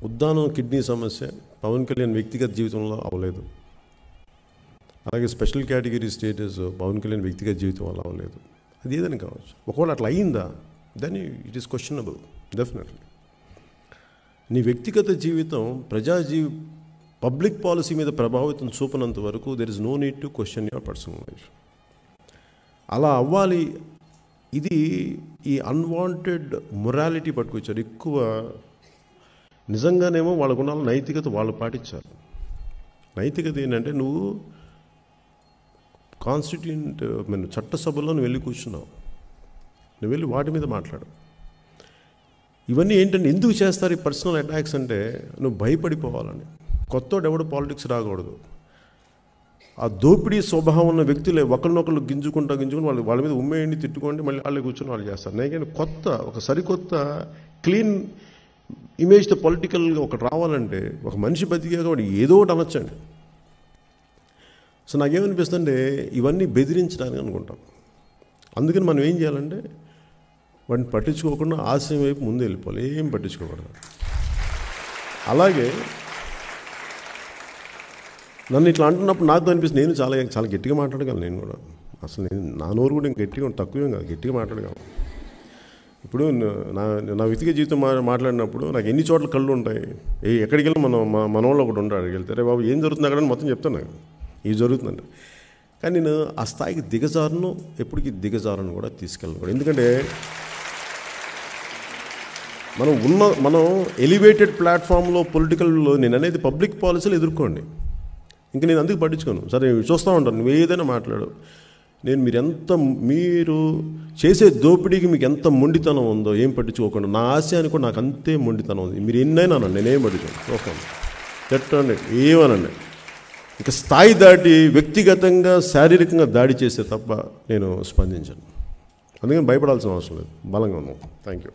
Uddanam kidney సమస్య పవన్ కళ్యాణ్ వ్యక్తిగత జీవితంలో అవ్వలేదు. అలాగే special category status Pawan Kalyan వ్యక్తిగత జీవితం వల్ల అవ్వలేదు. అది ఏదైనా కావచ్చు. ఒకవేళ అట్లా అయిందా, then it is questionable definitely. నీ వ్యక్తిగత జీవితం పబ్లిక్ పాలసీ మీద ప్రభావితం చూపనంత వరకు there is no need to question your personal life. అలా అవ్వాలి. ఇది ఈ అన్వాంటెడ్ మొరాలిటీ పట్టుకొచ్చారు ఎక్కువ. నిజంగానేమో వాళ్ళకున్న నైతికత వాళ్ళు పాటించాలి. నైతికత ఏంటంటే నువ్వు కాన్స్టిట్యూంట్ చట్టసభలో నువ్వు వెళ్ళి కూర్చున్నావు, నువ్వు వెళ్ళి వాటి మీద మాట్లాడు. ఇవన్నీ ఏంటంటే ఎందుకు చేస్తారు ఈ పర్సనల్ అటాక్స్ అంటే నువ్వు భయపడిపోవాలని. కొత్తోడు ఎవడు పాలిటిక్స్ రాకూడదు. ఆ దోపిడీ స్వభావం ఉన్న వ్యక్తులే ఒకరినొకరు గింజుకుని వాళ్ళ మీద ఉమ్మేయండి, తిట్టుకోండి, మళ్ళీ వాళ్ళే కూర్చొని వాళ్ళు చేస్తారు. నేను ఒక సరికొత్త క్లీన్ ఇమేజ్తో పొలిటికల్గా ఒకటి రావాలంటే ఒక మనిషి బతికాక వాడు ఏదో ఒకటి అనొచ్చండి. సో నాకేమనిపిస్తుందంటే ఇవన్నీ బెదిరించడానికి అనుకుంటాం. అందుకని మనం ఏం చేయాలంటే వాటిని పట్టించుకోకుండా ఆశయం వైపు ముందు వెళ్ళిపోవాలి, ఏం పట్టించుకోకూడదు. అలాగే నన్ను ఇట్లా అంటున్నప్పుడు నాకు అనిపిస్తుంది నేను చాలా చాలా గట్టిగా మాట్లాడగలను. నేను కూడా అసలు నా నోరు కూడా గట్టిగా తక్కువేం కాదు, గట్టిగా మాట్లాడగలను. ఇప్పుడు నా వ్యక్తిగత జీవితం మాట్లాడినప్పుడు నాకు ఎన్ని చోట్ల కళ్ళు ఉంటాయి. ఎక్కడికి వెళ్ళి మన వాళ్ళు ఒకటి ఉంటాడు, అక్కడికి వెళ్తే రే బాబు ఏం జరుగుతుంది అక్కడ మొత్తం చెప్తాను, ఇది జరుగుతుందండి. కానీ నేను ఆ స్థాయికి దిగజారును, ఎప్పటికీ దిగజారును కూడా తీసుకెళ్ళను. ఎందుకంటే మనం ఎలివేటెడ్ ప్లాట్ఫామ్లో పొలిటికల్లో నేను అనేది పబ్లిక్ పాలసీలు ఎదుర్కోండి. ఇంకా నేను అందుకు పట్టించుకోను. సరే చూస్తూ ఉంటాను, నువ్వు ఏదైనా మాట్లాడు. నేను మీరు చేసే దోపిడీకి మీకు ఎంత మొండితనం ఉందో ఏం పట్టించుకోకుండా, నా ఆశయానికి కూడా నాకు అంతే మొండితనం ఉంది. మీరు ఎన్నైనా అనండి, నేనేం పట్టించుకోను. చూస్తాను చెట్టండి ఏమనండి. ఇంకా స్థాయి దాటి వ్యక్తిగతంగా శారీరకంగా దాడి చేస్తే తప్ప నేను స్పందించను. అందుకని భయపడాల్సిన అవసరం లేదు, బలంగా ఉన్నాం. Thank you.